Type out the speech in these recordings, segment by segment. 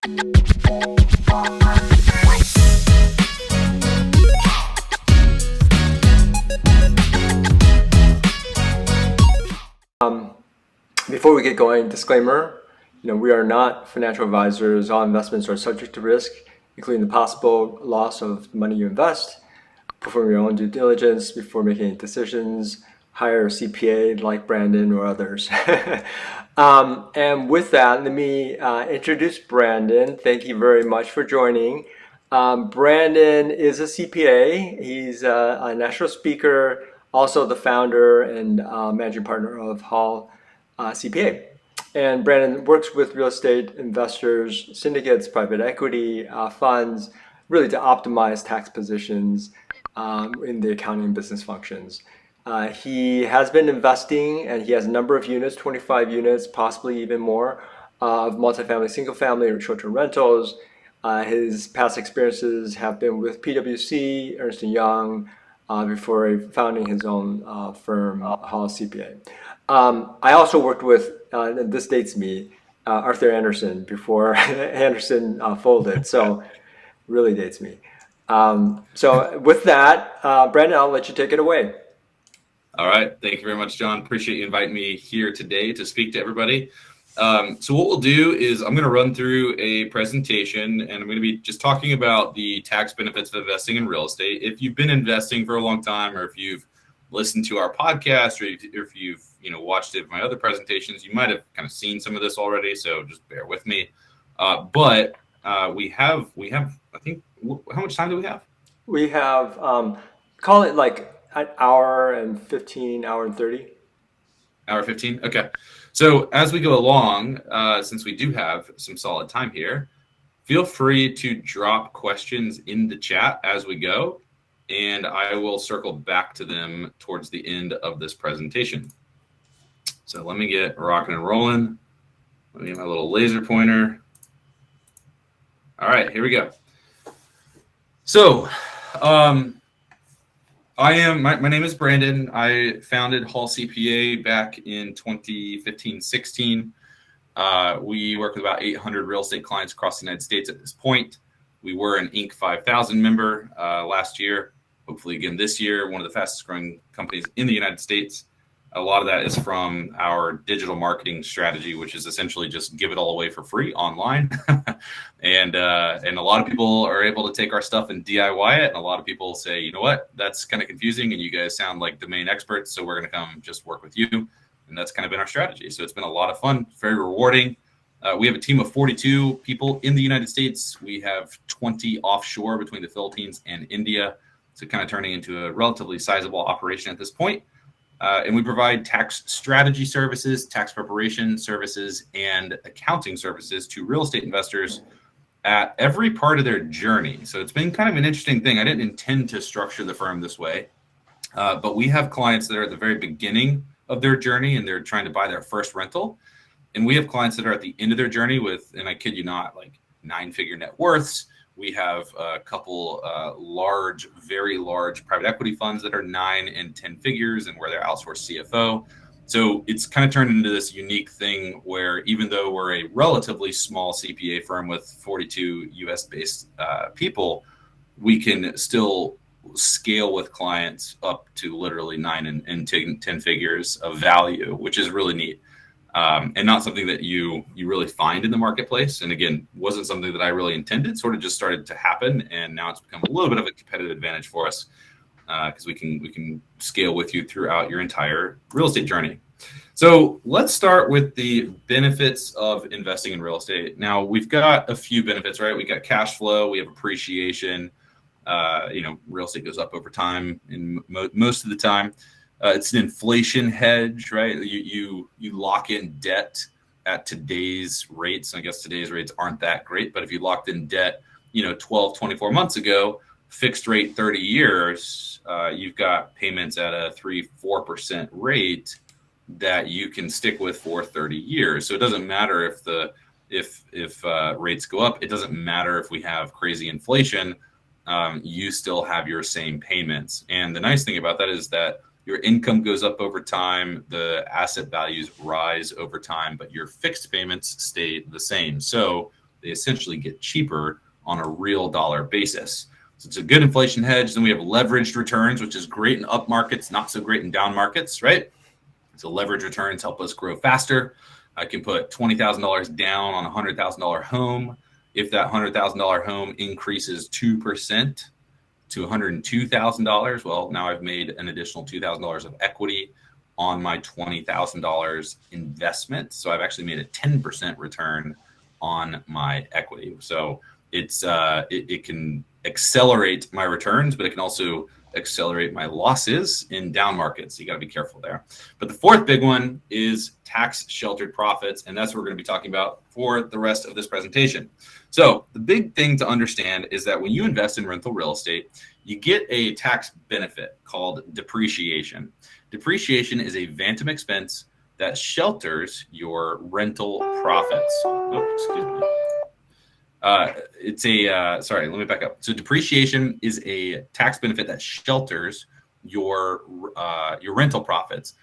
Before we get going, disclaimer, we are not financial advisors. All investments are subject to risk, including the possible loss of the money you invest. Perform your own due diligence before making any decisions. Hire a CPA like Brandon or others. And with that, let me introduce Brandon. Thank you very much for joining. Brandon is a CPA. He's a national speaker, also the founder and managing partner of Hall CPA. And Brandon works with real estate investors, syndicates, private equity funds, really to optimize tax positions in the accounting and business functions. He has been investing, and he has a number of units, 25 units, possibly even more, of multifamily, single family, or short-term rentals. His past experiences have been with PwC, Ernst Young, before founding his own firm, Hall CPA. I also worked with, and this dates me, Arthur Anderson before Anderson folded, so really dates me. So with that, Brandon, I'll let you take it away. All right. Thank you very much, John. Appreciate you inviting me here today to speak to everybody. So what we'll do is I'm going to run through a presentation, and I'm going to be just talking about the tax benefits of investing in real estate. If you've been investing for a long time, or if you've listened to our podcast, or if you've watched it, my other presentations, you might have kind of seen some of this already. So just bear with me. But we have. I think, how much time do we have? We have call it like an hour and 15, hour and 30. Hour 15. Okay. So as we go along, since we do have some solid time here, feel free to drop questions in the chat as we go, and I will circle back to them towards the end of this presentation. So let me get rocking and rolling. Let me get my little laser pointer. All right, here we go. So my name is Brandon. I founded Hall CPA back in 2015-16. We work with about 800 real estate clients across the United States at this point. We were an Inc. 5000 member last year. Hopefully again this year, one of the fastest growing companies in the United States. A lot of that is from our digital marketing strategy, which is essentially just give it all away for free online. and a lot of people are able to take our stuff and DIY it. And a lot of people say, you know what, that's kind of confusing, and you guys sound like domain experts, so we're going to come just work with you. And that's kind of been our strategy. So it's been a lot of fun, very rewarding. We have a team of 42 people in the United States. We have 20 offshore between the Philippines and India. So kind of turning into a relatively sizable operation at this point. And we provide tax strategy services, tax preparation services, and accounting services to real estate investors at every part of their journey. So it's been kind of an interesting thing. I didn't intend to structure the firm this way, but we have clients that are at the very beginning of their journey and they're trying to buy their first rental. And we have clients that are at the end of their journey with, and I kid you not, like 9-figure net worths. We have a couple very large private equity funds that are 9 and 10 figures and where they're outsourced CFO. So it's kind of turned into this unique thing where even though we're a relatively small CPA firm with 42 US based people, we can still scale with clients up to literally 9 and 10 figures of value, which is really neat. And not something that you really find in the marketplace. And again, wasn't something that I really intended, sort of just started to happen. And now it's become a little bit of a competitive advantage for us because we can scale with you throughout your entire real estate journey. So let's start with the benefits of investing in real estate. Now we've got a few benefits, right? We got cash flow, we have appreciation. Real estate goes up over time in most of the time. It's an inflation hedge, right? You lock in debt at today's rates. I guess today's rates aren't that great, but if you locked in debt, 12, 24 months ago, fixed rate 30 years, you've got payments at a 3-4% rate that you can stick with for 30 years. So it doesn't matter if rates go up. It doesn't matter if we have crazy inflation. You still have your same payments. And the nice thing about that is that your income goes up over time, the asset values rise over time, but your fixed payments stay the same. So they essentially get cheaper on a real dollar basis. So it's a good inflation hedge. Then we have leveraged returns, which is great in up markets, not so great in down markets, right? So leverage returns help us grow faster. I can put $20,000 down on a $100,000 home. If that $100,000 home increases 2% to $102,000, well, now I've made an additional $2,000 of equity on my $20,000 investment. So I've actually made a 10% return on my equity. So it can accelerate my returns, but it can also accelerate my losses in down markets. So you got to be careful there. But the fourth big one is tax sheltered profits. And that's what we're going to be talking about for the rest of this presentation. So the big thing to understand is that when you invest in rental real estate, you get a tax benefit called depreciation. Depreciation is a phantom expense that shelters your rental profits. Oh, excuse me. Sorry, let me back up. So depreciation is a tax benefit that shelters your rental profits.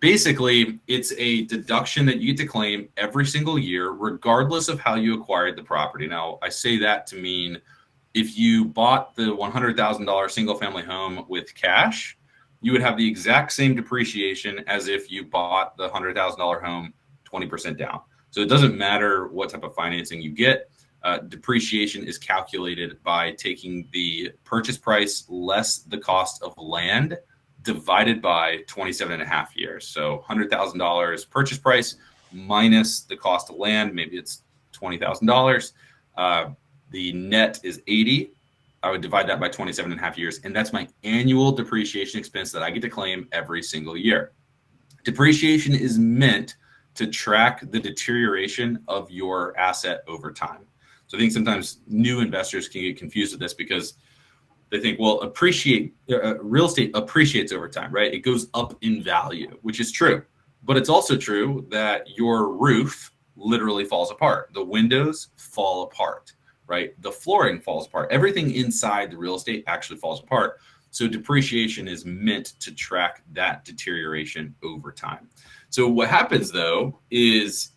Basically, it's a deduction that you get to claim every single year, regardless of how you acquired the property. Now, I say that to mean if you bought the $100,000 single family home with cash, you would have the exact same depreciation as if you bought the $100,000 home 20% down. So it doesn't matter what type of financing you get. Depreciation is calculated by taking the purchase price less the cost of land divided by 27 and a half years. So $100,000 purchase price minus the cost of land, maybe it's $20,000. The net is 80. I would divide that by 27 and a half years. And that's my annual depreciation expense that I get to claim every single year. Depreciation is meant to track the deterioration of your asset over time. So I think sometimes new investors can get confused with this because they think, well, real estate appreciates over time, right? It goes up in value, which is true. But it's also true that your roof literally falls apart. The windows fall apart, right? The flooring falls apart. Everything inside the real estate actually falls apart. So depreciation is meant to track that deterioration over time. So what happens though is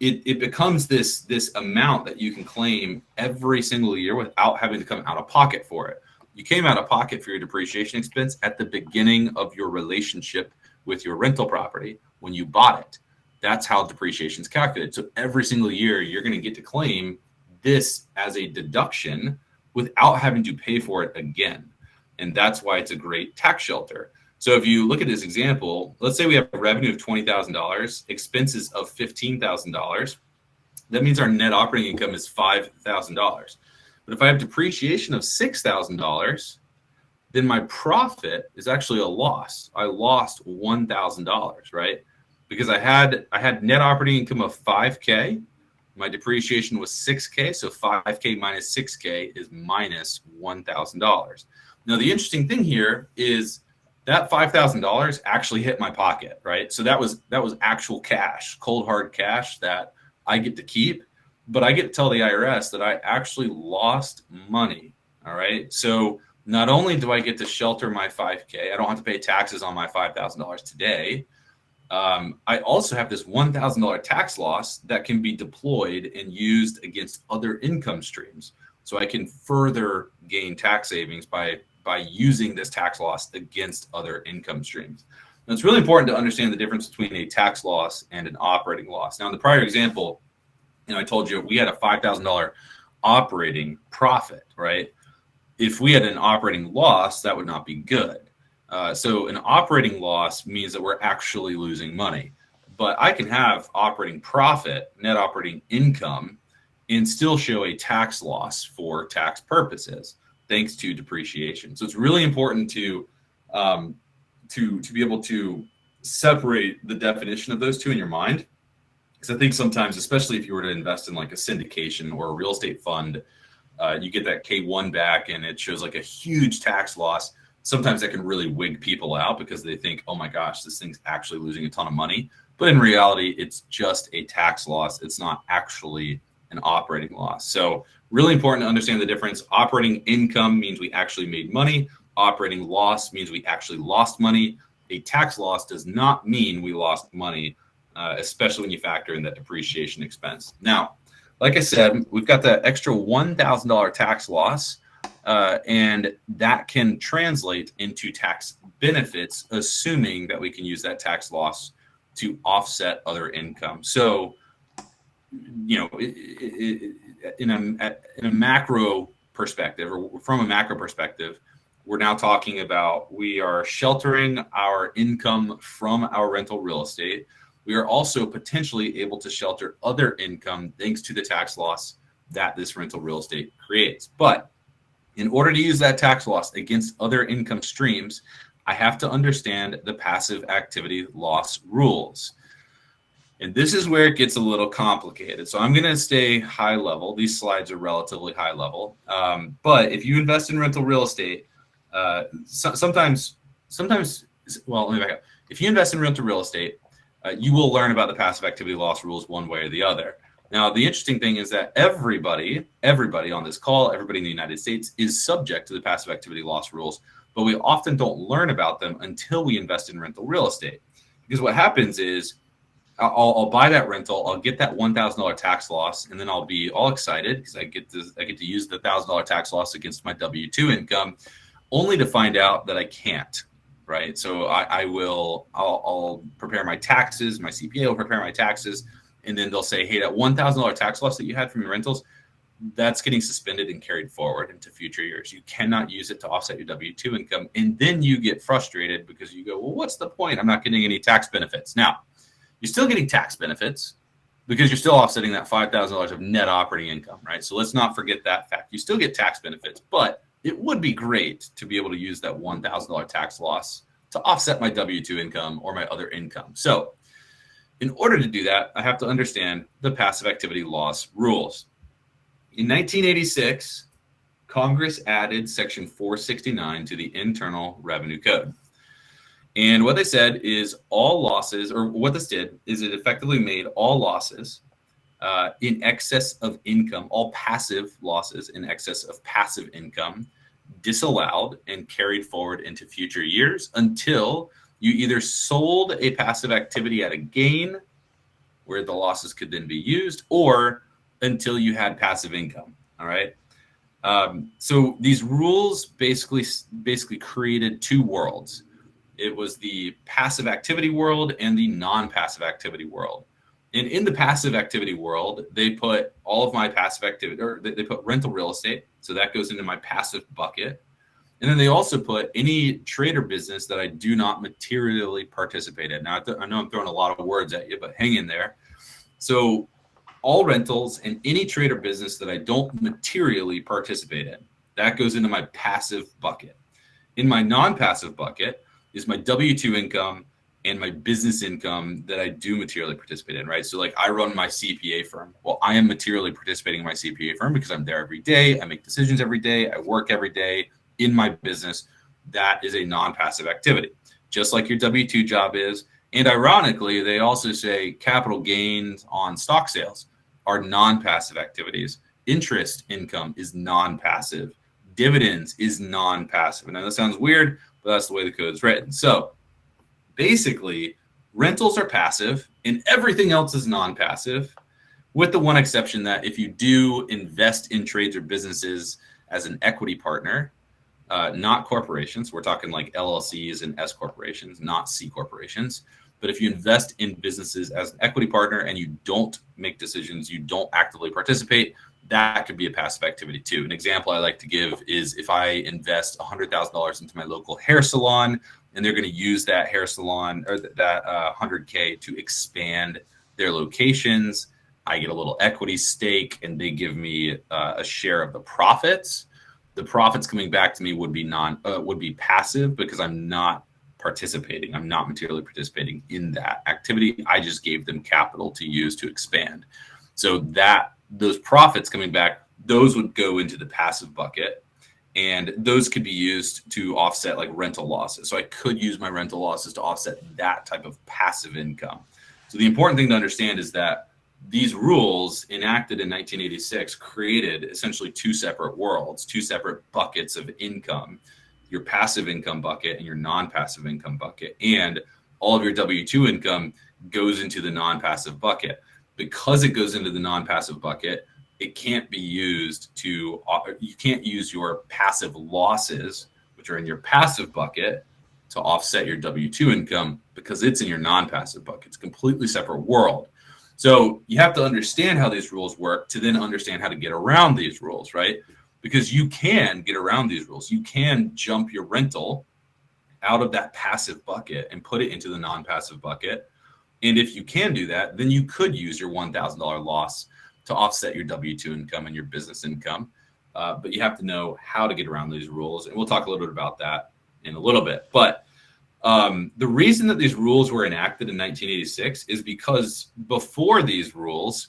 it becomes this amount that you can claim every single year without having to come out of pocket for it. You came out of pocket for your depreciation expense at the beginning of your relationship with your rental property when you bought it. That's how depreciation is calculated. So every single year, you're going to get to claim this as a deduction without having to pay for it again. And that's why it's a great tax shelter. So if you look at this example, let's say we have a revenue of $20,000, expenses of $15,000. That means our net operating income is $5,000. But if I have depreciation of $6,000, then my profit is actually a loss. I lost $1,000, right? Because I had net operating income of $5K. My depreciation was $6K, so $5K minus $6K is minus $1,000. Now, the interesting thing here is that $5,000 actually hit my pocket, right? So that was actual cash, cold hard cash that I get to keep, but I get to tell the IRS that I actually lost money, all right? So not only do I get to shelter my $5K, I don't have to pay taxes on my $5,000 today. I also have this $1,000 tax loss that can be deployed and used against other income streams. So I can further gain tax savings by using this tax loss against other income streams. Now, it's really important to understand the difference between a tax loss and an operating loss. Now, in the prior example, I told you we had a $5,000 operating profit, right? If we had an operating loss, that would not be good. So an operating loss means that we're actually losing money. But I can have operating profit, net operating income, and still show a tax loss for tax purposes, thanks to depreciation. So it's really important to be able to separate the definition of those two in your mind. Because I think sometimes, especially if you were to invest in like a syndication or a real estate fund, you get that K1 back and it shows like a huge tax loss. Sometimes that can really wig people out because they think, oh my gosh, this thing's actually losing a ton of money. But in reality, it's just a tax loss. It's not actually an operating loss. So really important to understand the difference. Operating income means we actually made money. Operating loss means we actually lost money. A tax loss does not mean we lost money, especially when you factor in that depreciation expense. Now, like I said, we've got that extra $1,000 tax loss, and that can translate into tax benefits, assuming that we can use that tax loss to offset other income. So, you know, in a macro perspective, or from a macro perspective, we're now talking about we are sheltering our income from our rental real estate. We are also potentially able to shelter other income thanks to the tax loss that this rental real estate creates. But in order to use that tax loss against other income streams, I have to understand the passive activity loss rules. And this is where it gets a little complicated. So I'm going to stay high level. These slides are relatively high level. But if you invest in rental real estate, sometimes, well, let me back up. If you invest in rental real estate, you will learn about the passive activity loss rules one way or the other. Now, the interesting thing is that everybody on this call, everybody in the United States is subject to the passive activity loss rules, but we often don't learn about them until we invest in rental real estate. Because what happens is I'll buy that rental, I'll get that $1,000 tax loss, and then I'll be all excited because I get to use the $1,000 tax loss against my W-2 income, only to find out that I can't. Right. So I'll prepare my taxes. My CPA will prepare my taxes. And then they'll say, hey, that $1,000 tax loss that you had from your rentals, that's getting suspended and carried forward into future years. You cannot use it to offset your W-2 income. And then you get frustrated because you go, well, what's the point? I'm not getting any tax benefits. Now, you're still getting tax benefits because you're still offsetting that $5,000 of net operating income. Right. So let's not forget that fact. You still get tax benefits, but it would be great to be able to use that $1,000 tax loss to offset my W-2 income or my other income. So in order to do that, I have to understand the passive activity loss rules. In 1986, Congress added Section 469 to the Internal Revenue Code. And what they said is all losses, or what this did is it effectively made all losses in excess of income, all passive losses in excess of passive income, disallowed and carried forward into future years until you either sold a passive activity at a gain where the losses could then be used, or until you had passive income. All right. So these rules basically created two worlds. It was the passive activity world and the non-passive activity world. And in the passive activity world, they put all of my passive activity, or they put rental real estate. So that goes into my passive bucket. And then they also put any trade or business that I do not materially participate in. Now, I know I'm throwing a lot of words at you, but hang in there. So all rentals and any trade or business that I don't materially participate in, that goes into my passive bucket. In my non-passive bucket is my W-2 income and my business income that I do materially participate in, right? So like I run my CPA firm. Well, I am materially participating in my CPA firm because I'm there every day. I make decisions every day. I work every day in my business. That is a non-passive activity, just like your W-2 job is. And ironically, they also say capital gains on stock sales are non-passive activities. Interest income is non-passive. Dividends is non-passive. Now that sounds weird, but that's the way the code is written. So basically, rentals are passive and everything else is non-passive, with the one exception that if you do invest in trades or businesses as an equity partner, not corporations, we're talking like LLCs and S corporations, not C corporations. But if you invest in businesses as an equity partner and you don't make decisions, you don't actively participate, that could be a passive activity too. An example I like to give is if I invest $100,000 into my local hair salon, and they're going to use that hair salon or that 100K to expand their locations, I get a little equity stake and they give me a share of the profits. The profits coming back to me would be passive because I'm not participating. I'm not materially participating in that activity. I just gave them capital to use to expand. So that those profits coming back, those would go into the passive bucket. And those could be used to offset like rental losses. So I could use my rental losses to offset that type of passive income. So the important thing to understand is that these rules enacted in 1986 created essentially two separate worlds, two separate buckets of income, your passive income bucket and your non-passive income bucket. And all of your W-2 income goes into the non-passive bucket. because it goes into the non-passive bucket, it can't be used to, you can't use your passive losses, which are in your passive bucket, to offset your W-2 income because it's in your non-passive bucket. It's a completely separate world. So you have to understand how these rules work to then understand how to get around these rules, right? Because you can get around these rules. You can jump your rental out of that passive bucket and put it into the non-passive bucket. And if you can do that, then you could use your $1,000 loss to offset your W-2 income and your business income. But you have to know how to get around these rules. And we'll talk a little bit about that in a little bit. But the reason that these rules were enacted in 1986 is because before these rules,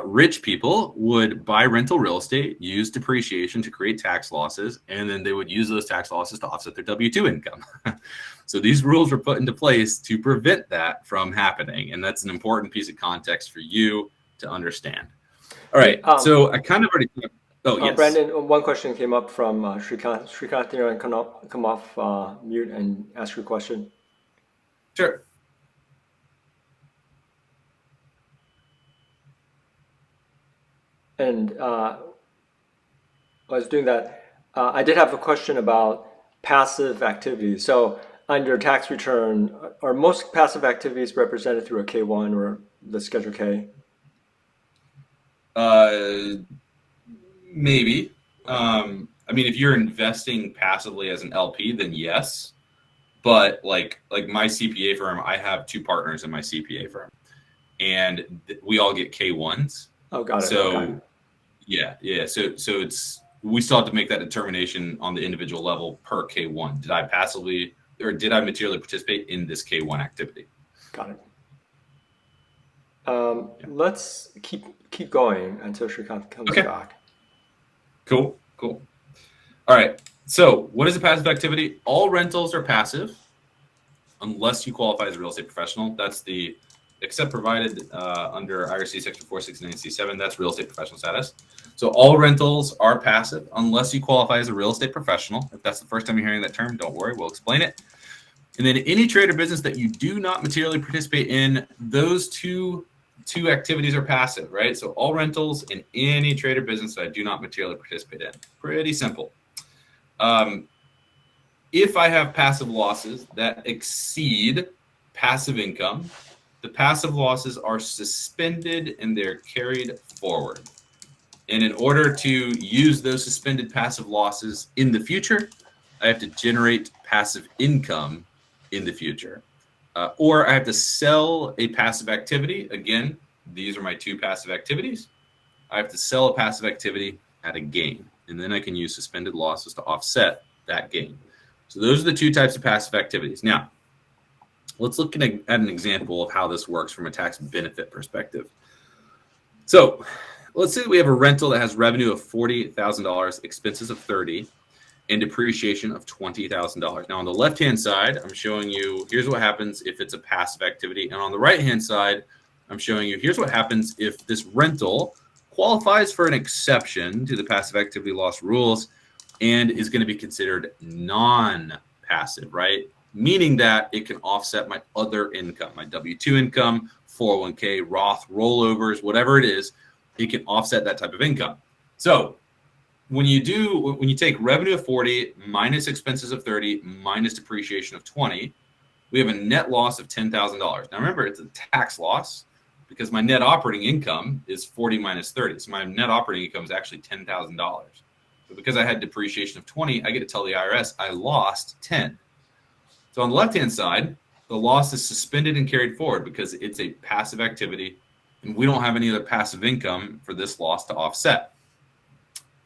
rich people would buy rental real estate, use depreciation to create tax losses, and then they would use those tax losses to offset their W-2 income. So these rules were put into place to prevent that from happening. And that's an important piece of context for you to understand. All right. So I kind of already... Oh, yes. Brandon, one question came up from Shrikant. Shrikant, you want to come off mute and ask your question? Sure. And I was doing that. I did have a question about passive activities. So on your tax return, are most passive activities represented through a K-1 or the Schedule K? Maybe. I mean, if you're investing passively as an LP, then yes. But like my CPA firm, I have 2 partners in my CPA firm, and we all get K-1s. Oh, got it. So okay. yeah. So it's, we still have to make that determination on the individual level per K-1. Did I passively or did I materially participate in this K-1 activity? Got it. Let's keep going until Shrikant comes back. Cool. All right. So what is a passive activity? All rentals are passive unless you qualify as a real estate professional. That's the except provided under IRC section 469C7. That's real estate professional status. So all rentals are passive unless you qualify as a real estate professional. If that's the first time you're hearing that term, don't worry, we'll explain it. And then any trade or business that you do not materially participate in, those two activities are passive, right? So all rentals and any trade or business that I do not materially participate in. Pretty simple. If I have passive losses that exceed passive income, the passive losses are suspended and they're carried forward. And in order to use those suspended passive losses in the future, I have to generate passive income in the future. Or I have to sell a passive activity. Again, these are my 2 passive activities. I have to sell a passive activity at a gain, and then I can use suspended losses to offset that gain. So those are the 2 types of passive activities. Now, let's look at an example of how this works from a tax benefit perspective. So let's say that we have a rental that has revenue of $40,000, expenses of $30,000, and depreciation of $20,000. Now on the left-hand side, I'm showing you, here's what happens if it's a passive activity. And on the right-hand side, I'm showing you, here's what happens if this rental qualifies for an exception to the passive activity loss rules and is going to be considered non-passive, right? Meaning that it can offset my other income, my W-2 income, 401k, Roth, rollovers, whatever it is, it can offset that type of income. So when you take revenue of 40 minus expenses of 30 minus depreciation of 20, we have a net loss of $10,000. Now remember, it's a tax loss because my net operating income is 40 minus 30. So my net operating income is actually $10,000. But because I had depreciation of 20, I get to tell the IRS I lost 10. So on the left-hand side, the loss is suspended and carried forward because it's a passive activity and we don't have any other passive income for this loss to offset.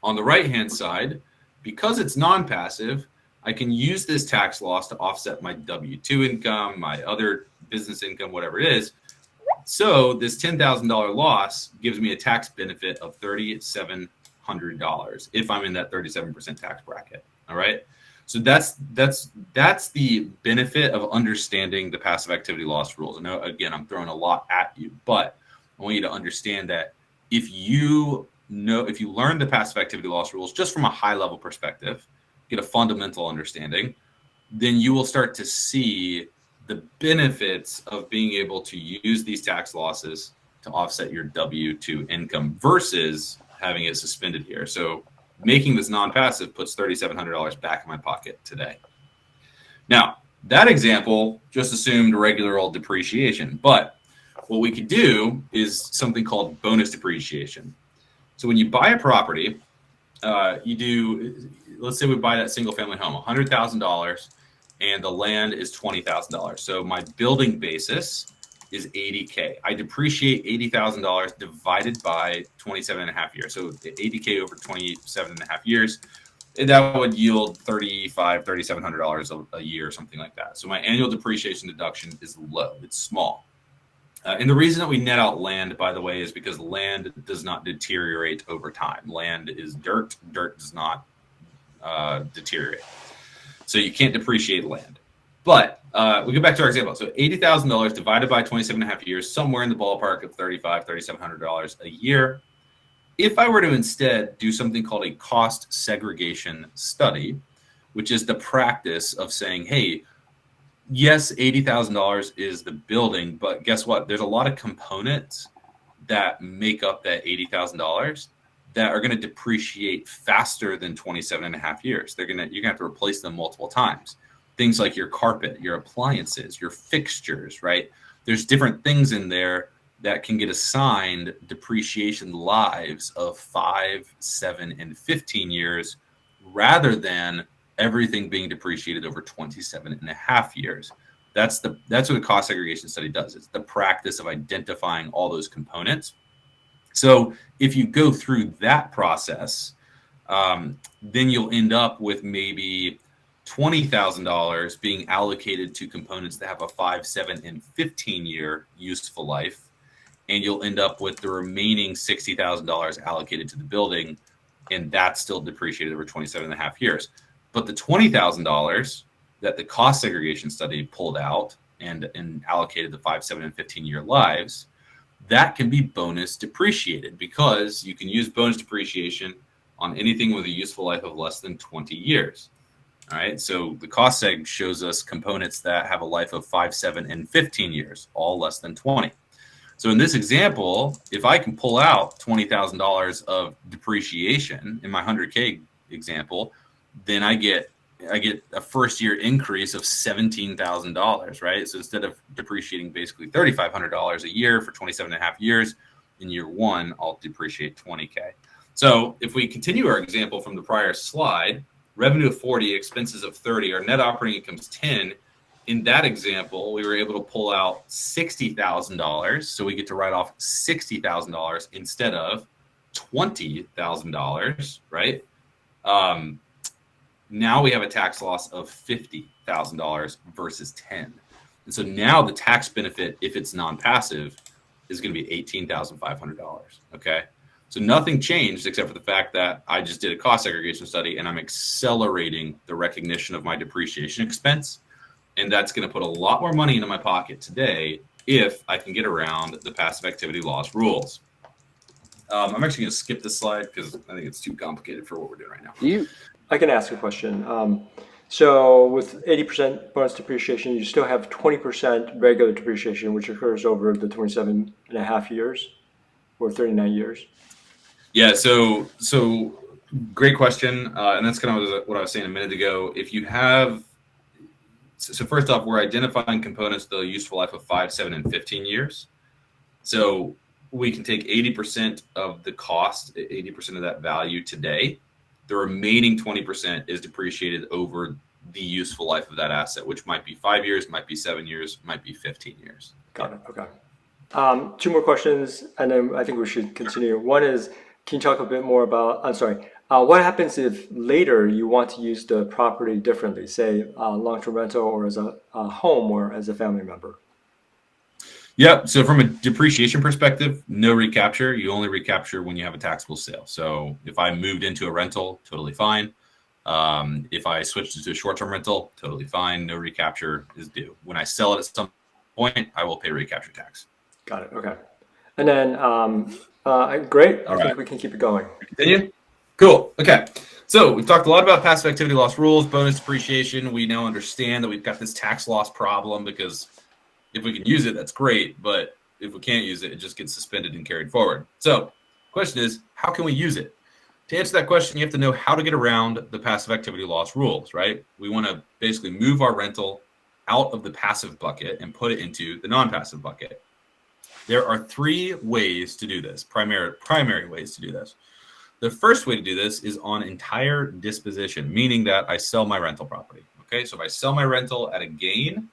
On the right-hand side, because it's non-passive, I can use this tax loss to offset my W-2 income, my other business income, whatever it is. So this $10,000 loss gives me a tax benefit of $3,700 if I'm in that 37% tax bracket. All right. So that's the benefit of understanding the passive activity loss rules. I know, again, I'm throwing a lot at you, but I want you to understand that if you learn the passive activity loss rules just from a high level perspective, get a fundamental understanding, then you will start to see the benefits of being able to use these tax losses to offset your W-2 income versus having it suspended here. So making this non-passive puts $3,700 back in my pocket today. Now, that example just assumed regular old depreciation, but what we could do is something called bonus depreciation. So when you buy a property, let's say we buy that single family home, $100,000, and the land is $20,000. So my building basis is $80K. I depreciate $80,000 divided by 27 and a half years. So $80K over 27 and a half years, that would yield $3,700 a year or something like that. So my annual depreciation deduction is low, it's small. And the reason that we net out land, by the way, is because land does not deteriorate over time. Land is dirt. Dirt does not deteriorate. So you can't depreciate land. But we go back to our example. So $80,000 divided by 27 and a half years, somewhere in the ballpark of $3,700 a year. If I were to instead do something called a cost segregation study, which is the practice of saying, hey, yes, $80,000 is the building, but guess what? There's a lot of components that make up that $80,000 that are going to depreciate faster than 27 and a half years. You're going to have to replace them multiple times. Things like your carpet, your appliances, your fixtures, right? There's different things in there that can get assigned depreciation lives of 5, 7, and 15 years rather than everything being depreciated over 27 and a half years. That's what a cost segregation study does. It's the practice of identifying all those components. So if you go through that process, then you'll end up with maybe $20,000 being allocated to components that have a 5, 7, and 15 year useful life. And you'll end up with the remaining $60,000 allocated to the building, and that's still depreciated over 27 and a half years. But the $20,000 that the cost segregation study pulled out and allocated the 5, 7, and 15 year lives, that can be bonus depreciated because you can use bonus depreciation on anything with a useful life of less than 20 years. All right, so the cost seg shows us components that have a life of 5, 7, and 15 years, all less than 20. So in this example, if I can pull out $20,000 of depreciation in my 100K example, then I get a first year increase of $17,000, right? So instead of depreciating basically $3,500 a year for 27 and a half years, in year one, I'll depreciate 20K. So if we continue our example from the prior slide, revenue of 40, expenses of 30, our net operating income is 10. In that example, we were able to pull out $60,000. So we get to write off $60,000 instead of $20,000, right? Now we have a tax loss of $50,000 versus 10. And so now the tax benefit, if it's non-passive, is going to be $18,500. Okay. So nothing changed except for the fact that I just did a cost segregation study and I'm accelerating the recognition of my depreciation expense. And that's going to put a lot more money into my pocket today if I can get around the passive activity loss rules. I'm actually going to skip this slide because I think it's too complicated for what we're doing right now. I can ask a question. So with 80% bonus depreciation, you still have 20% regular depreciation, which occurs over the 27 and a half years or 39 years. Yeah, so great question. And that's kind of what I was saying a minute ago. If you have, so first off, we're identifying components with a useful life of 5, 7, and 15 years. So we can take 80% of the cost, 80% of that value today. The remaining 20% is depreciated over the useful life of that asset, which might be 5 years, might be 7 years, might be 15 years. Got it. Okay. 2 more questions, and then I think we should continue. One is, can you talk a bit more about, what happens if later you want to use the property differently, say long-term rental or as a home or as a family member? Yeah, so from a depreciation perspective, no recapture. You only recapture when you have a taxable sale. So if I moved into a rental, totally fine. If I switched to a short-term rental, totally fine. No recapture is due. When I sell it at some point, I will pay recapture tax. Got it. Okay. And then, great. All I think we can keep it going. Continue? Cool. Okay. So we've talked a lot about passive activity loss rules, bonus depreciation. We now understand that we've got this tax loss problem because if we can use it, that's great. But if we can't use it, it just gets suspended and carried forward. So question is, how can we use it? To answer that question, you have to know how to get around the passive activity loss rules, right? We want to basically move our rental out of the passive bucket and put it into the non-passive bucket. There are 3 ways to do this, primary ways to do this. The first way to do this is on entire disposition, meaning that I sell my rental property. Okay, so if I sell my rental at a gain,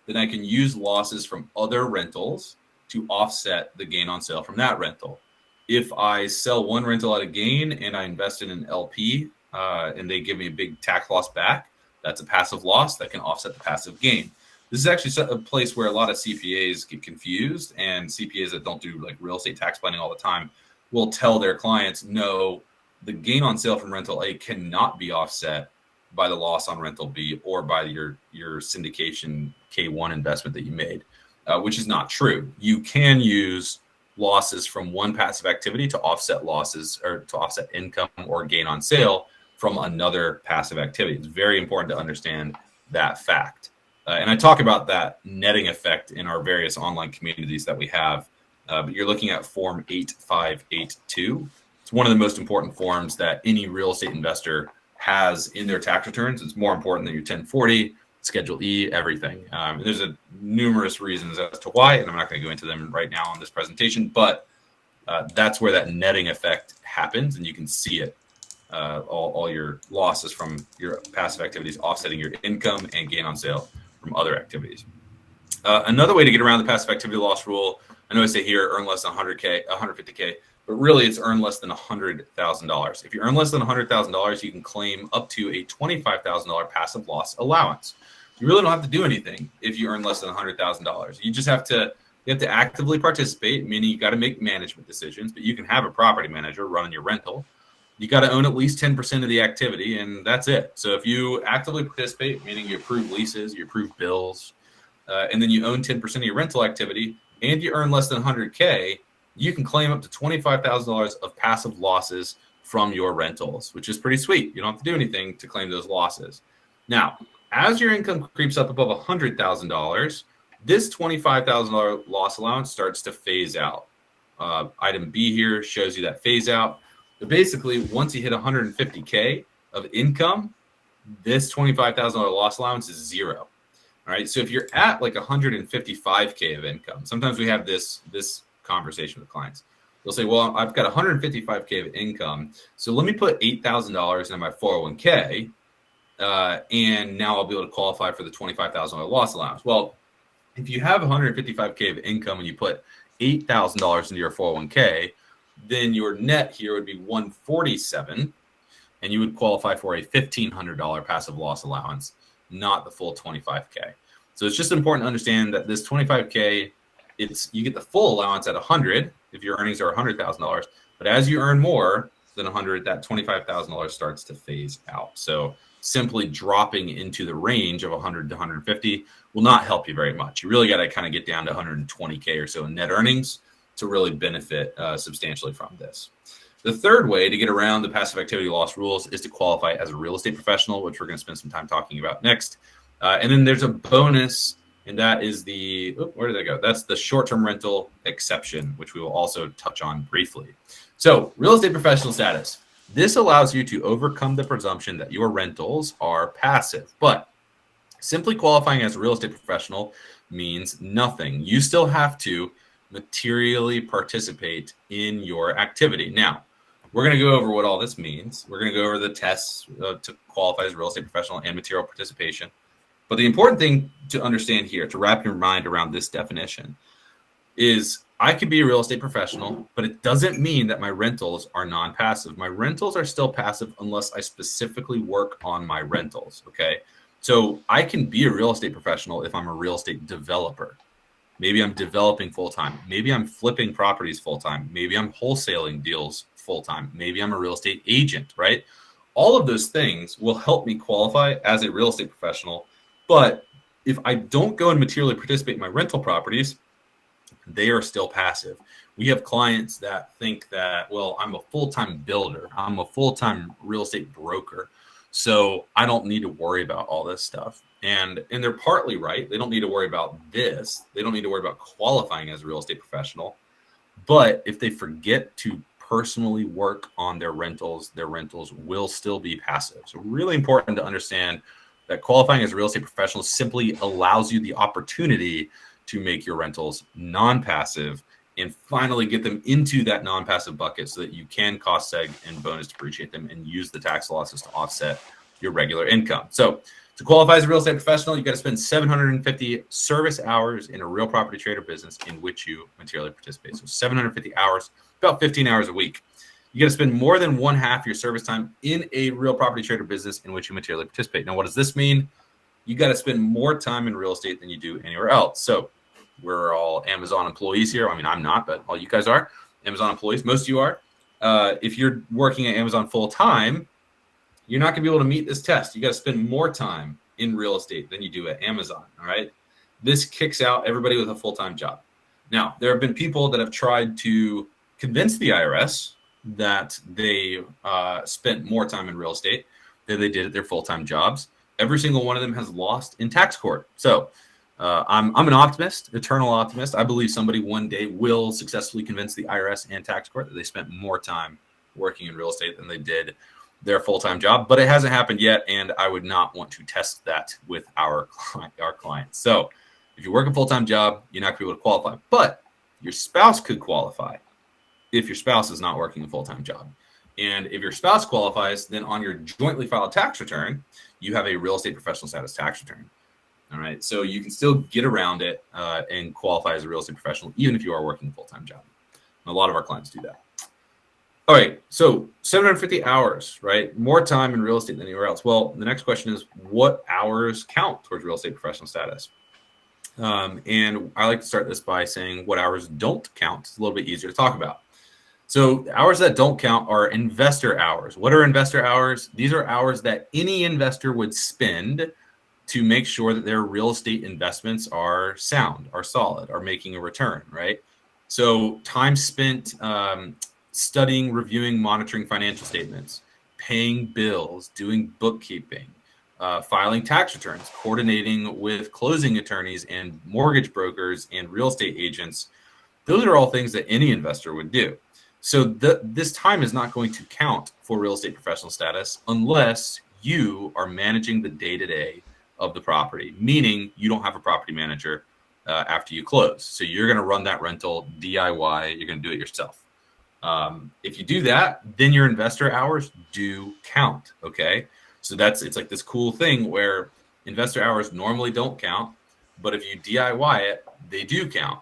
then I can use losses from other rentals to offset the gain on sale from that rental. If I sell one rental at a gain and I invest in an LP and they give me a big tax loss back, that's a passive loss that can offset the passive gain. This is actually a place where a lot of CPAs get confused, and CPAs that don't do like real estate tax planning all the time will tell their clients, no, the gain on sale from rental A cannot be offset by the loss on rental B or by your syndication K1 investment that you made, which is not true. You can use losses from one passive activity to offset losses or to offset income or gain on sale from another passive activity. It's very important to understand that fact. And I talk about that netting effect in our various online communities that we have. But you're looking at Form 8582. It's one of the most important forms that any real estate investor has in their tax returns. It's more important than your 1040, Schedule E, everything. There's numerous reasons as to why, and I'm not going to go into them right now on this presentation, but that's where that netting effect happens, and you can see it. All your losses from your passive activities offsetting your income and gain on sale from other activities. Another way to get around the passive activity loss rule, I know I say here earn less than 100K, 150K, but really it's earn less than $100,000. If you earn less than $100,000, you can claim up to a $25,000 passive loss allowance. You really don't have to do anything if you earn less than $100,000. You just have to actively participate, meaning you got to make management decisions, but you can have a property manager running your rental. You got to own at least 10% of the activity, and that's it. So if you actively participate, meaning you approve leases, you approve bills, and then you own 10% of your rental activity, and you earn less than 100K, you can claim up to $25,000 of passive losses from your rentals, which is pretty sweet. You don't have to do anything to claim those losses. Now, as your income creeps up above $100,000, this $25,000 loss allowance starts to phase out. Item B here shows you that phase out. But basically, once you hit 150K of income, this $25,000 loss allowance is zero. All right. So if you're at like 155K of income, sometimes we have this conversation with clients. They'll say, well, I've got 155K of income, so let me put $8,000 in my 401K, and now I'll be able to qualify for the $25,000 loss allowance. Well, if you have 155K of income and you put $8,000 into your 401K, then your net here would be 147, and you would qualify for a $1,500 passive loss allowance, not the full 25K. So it's just important to understand that this 25K, you get the full allowance at 100 if your earnings are $100,000, but as you earn more than 100, that $25,000 starts to phase out. So simply dropping into the range of 100 to 150 will not help you very much. You really got to kind of get down to 120K or so in net earnings to really benefit substantially from this. The third way to get around the passive activity loss rules is to qualify as a real estate professional, which we're going to spend some time talking about next. And then there's a bonus, and that is where did that go? That's the short-term rental exception, which we will also touch on briefly. So real estate professional status. This allows you to overcome the presumption that your rentals are passive, but simply qualifying as a real estate professional means nothing. You still have to materially participate in your activity. Now, we're going to go over what all this means. We're going to go over the tests to qualify as a real estate professional and material participation. But the important thing to understand here, to wrap your mind around this definition, is I could be a real estate professional, but it doesn't mean that my rentals are non-passive. My rentals are still passive unless I specifically work on my rentals, okay? So I can be a real estate professional if I'm a real estate developer. Maybe I'm developing full-time. Maybe I'm flipping properties full-time. Maybe I'm wholesaling deals full-time. Maybe I'm a real estate agent, right? All of those things will help me qualify as a real estate professional. But if I don't go and materially participate in my rental properties, they are still passive. We have clients that think that, well, I'm a full-time builder. I'm a full-time real estate broker. So I don't need to worry about all this stuff. And they're partly right. They don't need to worry about this. They don't need to worry about qualifying as a real estate professional. But if they forget to personally work on their rentals will still be passive. So really important to understand that qualifying as a real estate professional simply allows you the opportunity to make your rentals non-passive and finally get them into that non-passive bucket so that you can cost seg and bonus depreciate them and use the tax losses to offset your regular income. So to qualify as a real estate professional, you got to spend 750 service hours in a real property trade or business in which you materially participate. So 750 hours, about 15 hours a week. You got to spend more than one half your service time in a real property trade or business in which you materially participate. Now, what does this mean? You got to spend more time in real estate than you do anywhere else. So we're all Amazon employees here. I mean, I'm not, but all you guys are Amazon employees. Most of you are. If you're working at Amazon full time, you're not going to be able to meet this test. You got to spend more time in real estate than you do at Amazon. All right. This kicks out everybody with a full-time job. Now, there have been people that have tried to convince the IRS that they spent more time in real estate than they did at their full-time jobs. Every single one of them has lost in tax court. So I'm an optimist, eternal optimist. I believe somebody one day will successfully convince the IRS and tax court that they spent more time working in real estate than they did their full-time job, but it hasn't happened yet, and I would not want to test that with our clients. So if you work a full-time job, you're not going to be able to qualify, but your spouse could qualify if your spouse is not working a full-time job. And if your spouse qualifies, then on your jointly filed tax return, you have a real estate professional status tax return. All right, so you can still get around it and qualify as a real estate professional, even if you are working a full-time job. And a lot of our clients do that. All right, so 750 hours, right? More time in real estate than anywhere else. Well, the next question is, what hours count towards real estate professional status? And I like to start this by saying what hours don't count. It's a little bit easier to talk about. So hours that don't count are investor hours. What are investor hours? These are hours that any investor would spend to make sure that their real estate investments are sound, are solid, are making a return, right? So time spent studying, reviewing, monitoring financial statements, paying bills, doing bookkeeping, filing tax returns, coordinating with closing attorneys and mortgage brokers and real estate agents. Those are all things that any investor would do. So this time is not going to count for real estate professional status unless you are managing the day-to-day of the property, meaning you don't have a property manager after you close. So you're going to run that rental DIY. You're going to do it yourself. If you do that, then your investor hours do count. Okay. So it's like this cool thing where investor hours normally don't count, but if you DIY it, they do count.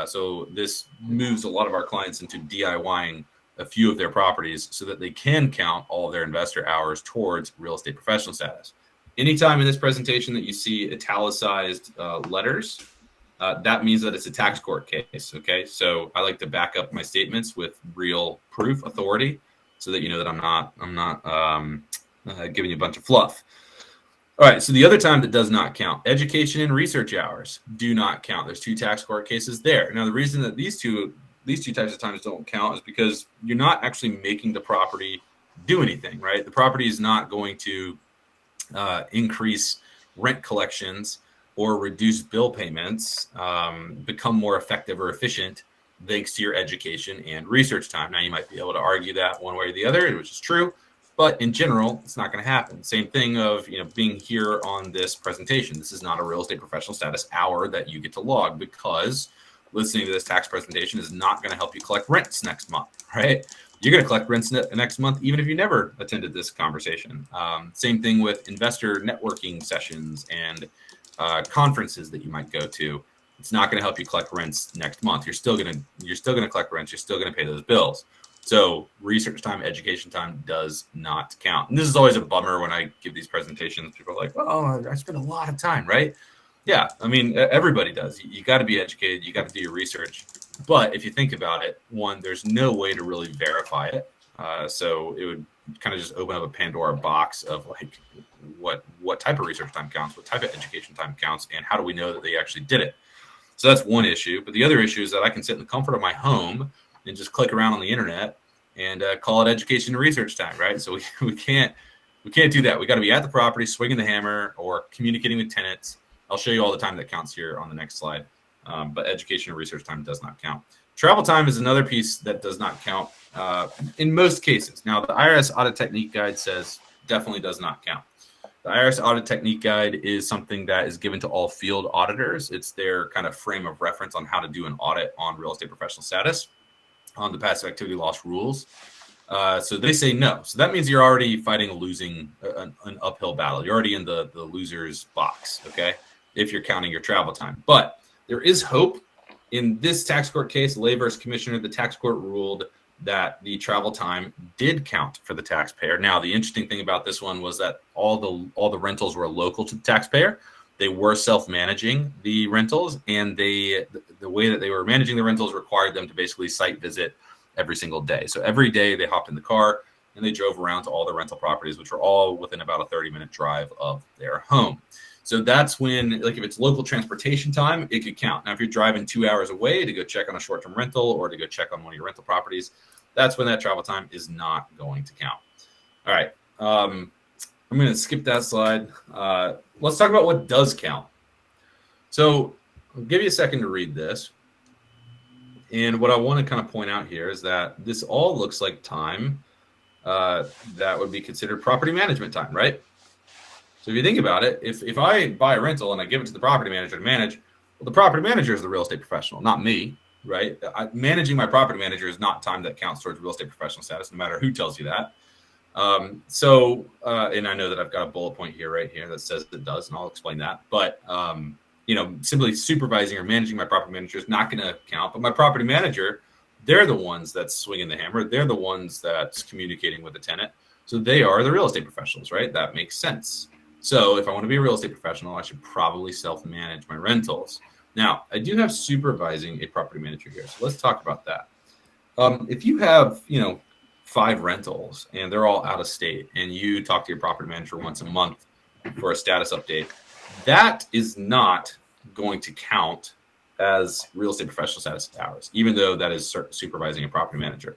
So this moves a lot of our clients into DIYing a few of their properties so that they can count all of their investor hours towards real estate professional status. Anytime in this presentation that you see italicized letters, that means that it's a tax court case. Okay, so I like to back up my statements with real proof, authority, so that you know that I'm not giving you a bunch of fluff. All right, so the other time that does not count, education and research hours do not count. There's two tax court cases there. Now, the reason that these two types of times don't count is because you're not actually making the property do anything, right? The property is not going to increase rent collections or reduce bill payments, become more effective or efficient thanks to your education and research time. Now, you might be able to argue that one way or the other, which is true, but in general, it's not going to happen. Same thing of being here on this presentation. This is not a real estate professional status hour that you get to log, because listening to this tax presentation is not going to help you collect rents next month, right? You're going to collect rents next month, even if you never attended this conversation. Same thing with investor networking sessions and conferences that you might go to. It's not going to help you collect rents next month. You're still going to collect rents. You're still going to pay those bills. So research time, education time does not count. And this is always a bummer when I give these presentations. People are like, "Oh, I spend a lot of time," right? Yeah, I mean, everybody does. You got to be educated. You got to do your research. But if you think about it, one, there's no way to really verify it. So it would kind of just open up a Pandora box of like, what type of research time counts, what type of education time counts, and how do we know that they actually did it? So that's one issue. But the other issue is that I can sit in the comfort of my home and just click around on the internet and call it education and research time, right? So we can't We can't do that. We got to be at the property, swinging the hammer, or communicating with tenants. I'll show you all the time that counts here on the next slide. But education and research time does not count. Travel time is another piece that does not count in most cases. Now, the IRS Audit Technique Guide says definitely does not count. The IRS Audit Technique Guide is something that is given to all field auditors. It's their kind of frame of reference on how to do an audit on real estate professional status, on the passive activity loss rules. So they say no. So that means you're already fighting an uphill battle. You're already in the loser's box, okay, if you're counting your travel time. But there is hope. In this tax court case, Lay versus Commissioner, the tax court ruled that the travel time did count for the taxpayer. Now, the interesting thing about this one was that all the rentals were local to the taxpayer. They were self-managing the rentals, and the way that they were managing the rentals required them to basically site visit every single day. So every day they hopped in the car and they drove around to all the rental properties, which were all within about a 30-minute drive of their home. So that's when, like, if it's local transportation time, it could count. Now, if you're driving 2 hours away to go check on a short-term rental or to go check on one of your rental properties, that's when that travel time is not going to count. All right. I'm going to skip that slide. Let's talk about what does count. So I'll give you a second to read this. And what I want to kind of point out here is that this all looks like time that would be considered property management time, right? So if you think about it, if I buy a rental and I give it to the property manager to manage, well, the property manager is the real estate professional, not me, right? Managing my property manager is not time that counts towards real estate professional status, no matter who tells you that. And I know that I've got a bullet point here, right here, that says it does, and I'll explain that. But simply supervising or managing my property manager is not going to count. But my property manager, they're the ones that's swinging the hammer. They're the ones that's communicating with the tenant. So they are the real estate professionals, right? That makes sense. So if I want to be a real estate professional, I should probably self-manage my rentals. Now, I do have supervising a property manager here. So let's talk about that. If you have, 5 rentals and they're all out of state, and you talk to your property manager once a month for a status update, that is not going to count as real estate professional status hours, even though that is supervising a property manager.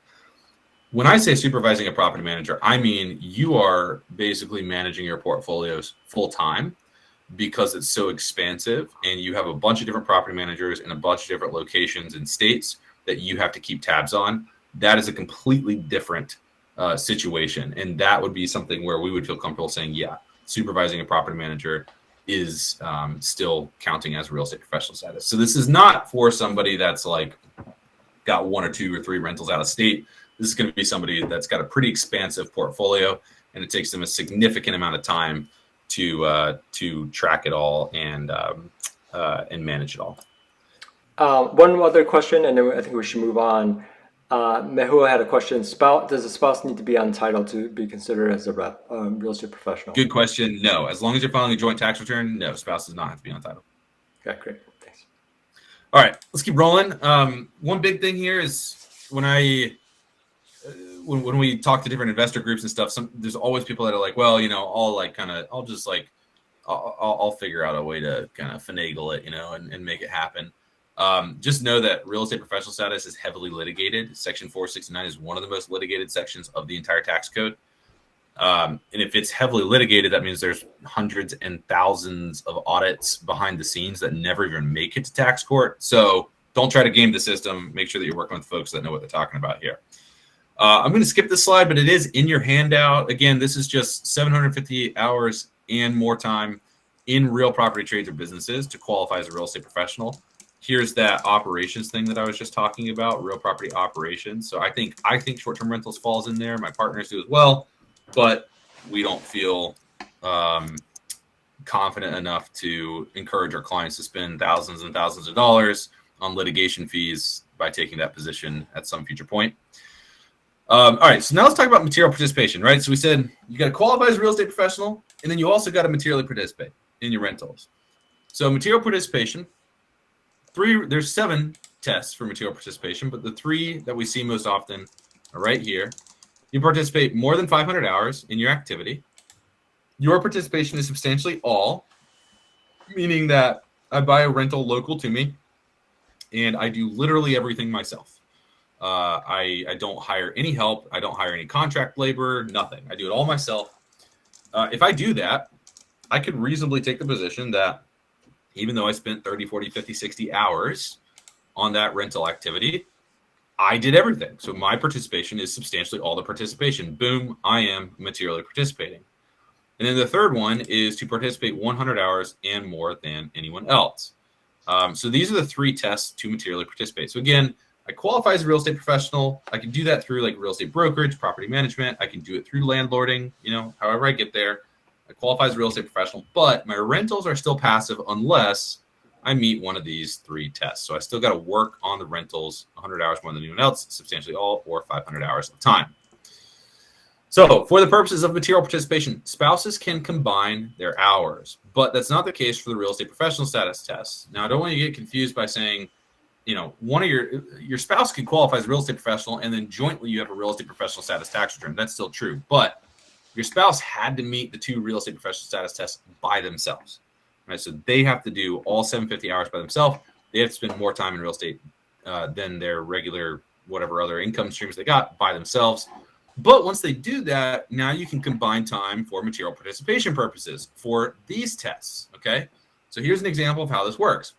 When I say supervising a property manager, I mean you are basically managing your portfolios full time because it's so expansive, and you have a bunch of different property managers in a bunch of different locations and states that you have to keep tabs on. That is a completely different situation, and that would be something where we would feel comfortable saying, yeah, supervising a property manager is still counting as real estate professional status. So this is not for somebody that's like got 1 or 2 or 3 rentals out of state. This is going to be somebody that's got a pretty expansive portfolio, and it takes them a significant amount of time to track it all and manage it all. One other question, and then I think we should move on. Mehua had a question. Does a spouse need to be on title to be considered as a real estate professional? Good question. No. As long as you're filing a joint tax return, no, spouse does not have to be on title. Okay, great. Thanks. All right, let's keep rolling. One big thing here is when we talk to different investor groups and stuff, there's always people that are like, well, I'll figure out a way to kind of finagle it, and make it happen. Just know that real estate professional status is heavily litigated. Section 469 is one of the most litigated sections of the entire tax code. And if it's heavily litigated, that means there's hundreds and thousands of audits behind the scenes that never even make it to tax court. So don't try to game the system. Make sure that you're working with folks that know what they're talking about here. I'm going to skip this slide, but it is in your handout. Again, this is just 758 hours and more time in real property trades or businesses to qualify as a real estate professional. Here's that operations thing that I was just talking about, real property operations. So I think short-term rentals falls in there. My partners do as well, but we don't feel confident enough to encourage our clients to spend thousands and thousands of dollars on litigation fees by taking that position at some future point. All right, so now let's talk about material participation, right? So we said you got to qualify as a real estate professional, and then you also got to materially participate in your rentals. So material participation, there's 7 tests for material participation, but the 3 that we see most often are right here. You participate more than 500 hours in your activity. Your participation is substantially all, meaning that I buy a rental local to me, and I do literally everything myself. I don't hire any help. I don't hire any contract labor, nothing. I do it all myself. If I do that, I could reasonably take the position that even though I spent 30, 40, 50, 60 hours on that rental activity, I did everything. So my participation is substantially all the participation. Boom, I am materially participating. And then the third one is to participate 100 hours and more than anyone else. So these are the three tests to materially participate. So again, I qualify as a real estate professional. I can do that through like real estate brokerage, property management. I can do it through landlording, however I get there. I qualify as a real estate professional, but my rentals are still passive unless I meet one of these three tests. So I still got to work on the rentals 100 hours more than anyone else, substantially all, or 500 hours of time. So for the purposes of material participation, spouses can combine their hours, but that's not the case for the real estate professional status test. Now, I don't want you to get confused by saying, one of your spouse can qualify as a real estate professional and then jointly you have a real estate professional status tax return. That's still true, but your spouse had to meet the two real estate professional status tests by themselves, right? So they have to do all 750 hours by themselves. They have to spend more time in real estate than their regular, whatever other income streams they got by themselves. But once they do that, now you can combine time for material participation purposes for these tests, okay? So here's an example of how this works.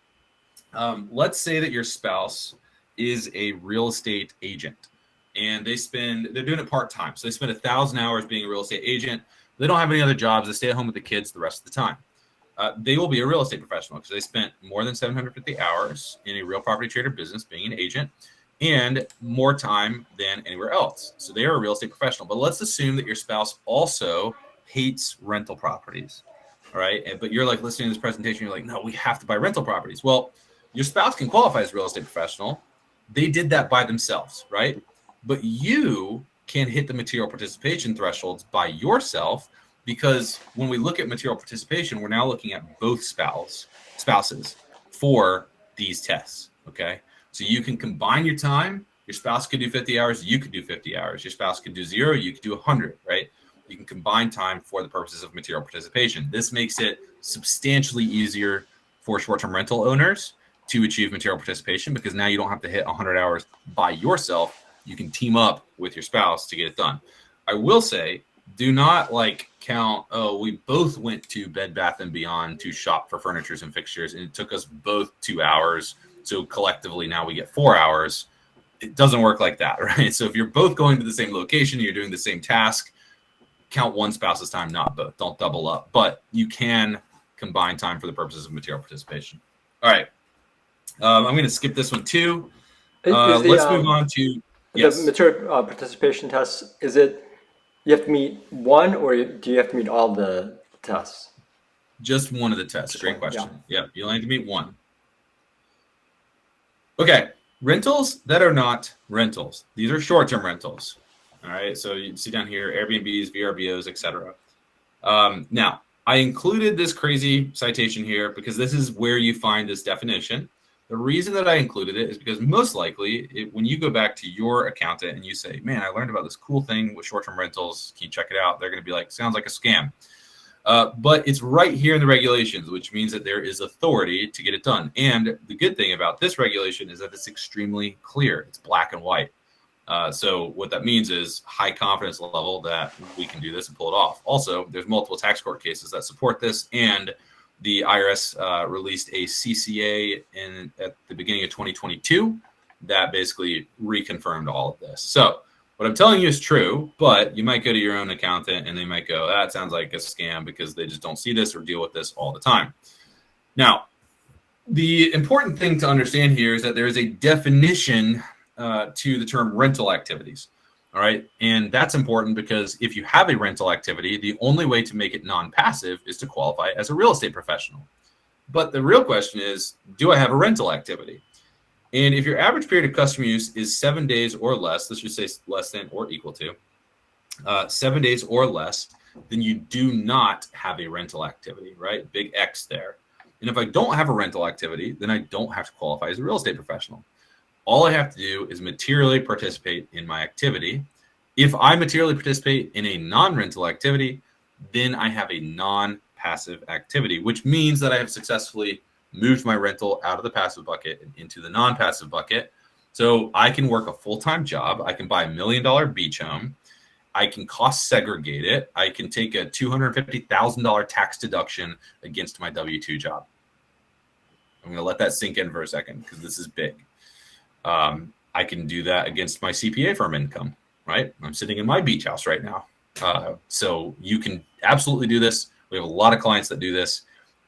Let's say that your spouse is a real estate agent and they're doing it part-time. So they spend 1,000 hours being a real estate agent. They don't have any other jobs. They stay at home with the kids the rest of the time. They will be a real estate professional because they spent more than 750 hours in a real property trader business being an agent and more time than anywhere else. So they are a real estate professional. But let's assume that your spouse also hates rental properties, all right? But you're like listening to this presentation, you're like, no, we have to buy rental properties. Well, your spouse can qualify as a real estate professional. They did that by themselves, right? But you can hit the material participation thresholds by yourself because when we look at material participation, we're now looking at both spouses for these tests, okay? So you can combine your time. Your spouse could do 50 hours. You could do 50 hours. Your spouse could do 0. You could do 100, right? You can combine time for the purposes of material participation. This makes it substantially easier for short-term rental owners to achieve material participation because now you don't have to hit 100 hours by yourself. You can team up with your spouse to get it done. I will say, do not count, we both went to Bed Bath & Beyond to shop for furnitures and fixtures, and it took us both 2 hours. So collectively now we get 4 hours. It doesn't work like that, right? So if you're both going to the same location, you're doing the same task, count one spouse's time, not both. Don't double up. But you can combine time for the purposes of material participation. All right. I'm going to skip this one too. Let's move on to the material participation test. Is it you have to meet one, or do you have to meet all the tests? Just one of the tests. Great question. Yeah, you only have to meet one. Okay, rentals that are not rentals. These are short-term rentals. All right, so you see down here, Airbnbs, VRBOs, etc. Now, I included this crazy citation here because this is where you find this definition. The reason that I included it is because most likely, when you go back to your accountant and you say, man, I learned about this cool thing with short-term rentals, can you check it out? They're going to be like, sounds like a scam. But it's right here in the regulations, which means that there is authority to get it done. And the good thing about this regulation is that it's extremely clear. It's black and white. So what that means is high confidence level that we can do this and pull it off. Also, there's multiple tax court cases that support this, and the IRS released a CCA at the beginning of 2022 that basically reconfirmed all of this. So what I'm telling you is true, but you might go to your own accountant and they might go, that sounds like a scam because they just don't see this or deal with this all the time. Now, the important thing to understand here is that there is a definition to the term rental activities. All right. And that's important because if you have a rental activity, the only way to make it non-passive is to qualify as a real estate professional. But the real question is, do I have a rental activity? And if your average period of customer use is 7 days or less, let's just say less than or equal to 7 days or less, then you do not have a rental activity, right? Big X there. And if I don't have a rental activity, then I don't have to qualify as a real estate professional. All I have to do is materially participate in my activity. If I materially participate in a non-rental activity, then I have a non-passive activity, which means that I have successfully moved my rental out of the passive bucket and into the non-passive bucket. So I can work a full-time job. I can buy $1 million beach home. I can cost segregate it. I can take a $250,000 tax deduction against my W-2 job. I'm going to let that sink in for a second because this is big. I can do that against my CPA firm income, right? I'm sitting in my beach house right now. So you can absolutely do this. We have a lot of clients that do this,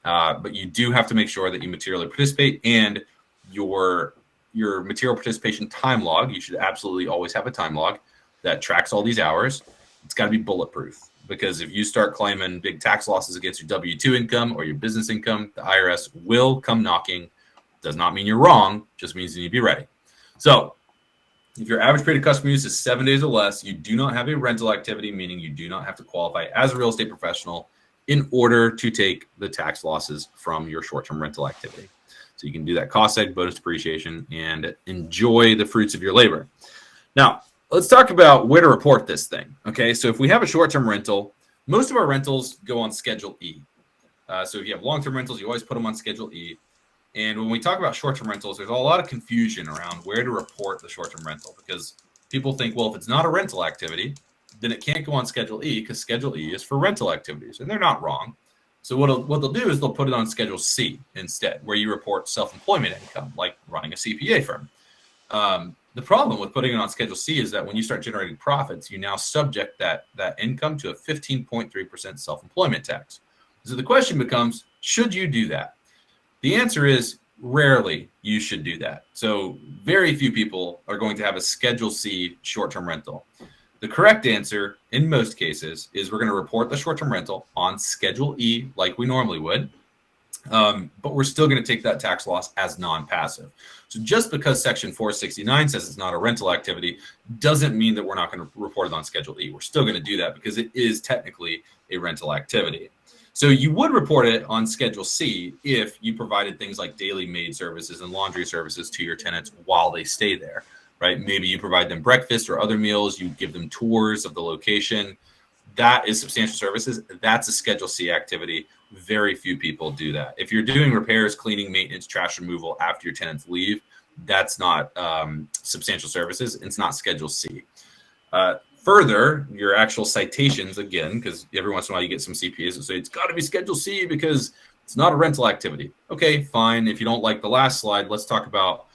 but you do have to make sure that you materially participate, and your material participation time log, you should absolutely always have a time log that tracks all these hours. It's got to be bulletproof, because if you start claiming big tax losses against your W-2 income or your business income, the IRS will come knocking. Does not mean you're wrong, just means you need to be ready. So if your average period of customer use is 7 days or less, you do not have a rental activity, meaning you do not have to qualify as a real estate professional in order to take the tax losses from your short-term rental activity. So you can do that cost seg, bonus depreciation, and enjoy the fruits of your labor. Now, let's talk about where to report this thing. Okay, so if we have a short-term rental, most of our rentals go on Schedule E. So if you have long-term rentals, you always put them on Schedule E. And when we talk about short-term rentals, there's a lot of confusion around where to report the short-term rental, because people think, well, if it's not a rental activity, then it can't go on Schedule E because Schedule E is for rental activities, and they're not wrong. So what they'll do is they'll put it on Schedule C instead, where you report self-employment income, like running a CPA firm. The problem with putting it on Schedule C is that when you start generating profits, you now subject that income to a 15.3% self-employment tax. So the question becomes, should you do that? The answer is rarely you should do that. So very few people are going to have a Schedule C short-term rental. The correct answer in most cases is we're going to report the short-term rental on Schedule E like we normally would, but we're still going to take that tax loss as non-passive. So just because Section 469 says it's not a rental activity doesn't mean that we're not going to report it on Schedule E. We're still going to do that because it is technically a rental activity. So you would report it on Schedule C if you provided things like daily maid services and laundry services to your tenants while they stay there, right? Maybe you provide them breakfast or other meals, you give them tours of the location. That is substantial services. That's a Schedule C activity. Very few people do that. If you're doing repairs, cleaning, maintenance, trash removal after your tenants leave, that's not substantial services. It's not Schedule C. Further, your actual citations, again, because every once in a while you get some CPAs that say it's got to be Schedule C because it's not a rental activity. Okay, fine. If you don't like the last slide, let's talk about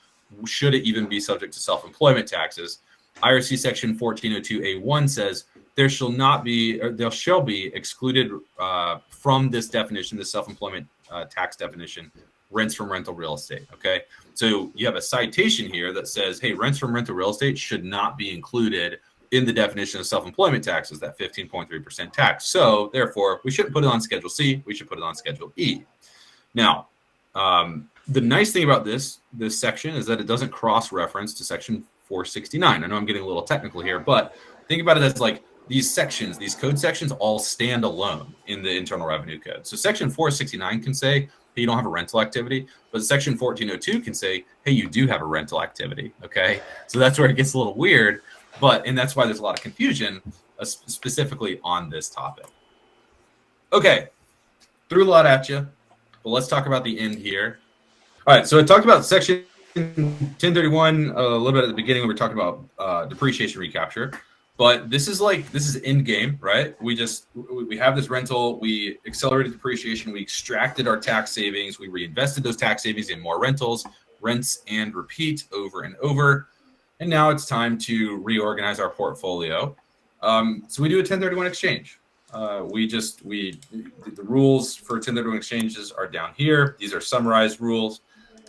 should it even be subject to self-employment taxes. IRC Section 1402A1 says there shall be excluded from this definition, the self-employment tax definition, rents from rental real estate. Okay, so you have a citation here that says, hey, rents from rental real estate should not be included in the definition of self-employment taxes, that 15.3% tax. So therefore, we shouldn't put it on Schedule C. We should put it on Schedule E. Now, the nice thing about this section is that it doesn't cross-reference to Section 469. I know I'm getting a little technical here, but think about it as like these sections, these code sections all stand alone in the Internal Revenue Code. So Section 469 can say, hey, you don't have a rental activity, but Section 1402 can say, hey, you do have a rental activity, okay? So that's where it gets a little weird, and that's why there's a lot of confusion specifically on this topic. Okay, threw a lot at you, but let's talk about the end here. All right, so I talked about Section 1031 a little bit at the beginning when we were talking about depreciation recapture, but this is end game, right? We have this rental, we accelerated depreciation, we extracted our tax savings, we reinvested those tax savings in more rentals, rinse and repeat over and over, and now it's time to reorganize our portfolio. So we do a 1031 exchange. The rules for 1031 exchanges are down here. These are summarized rules.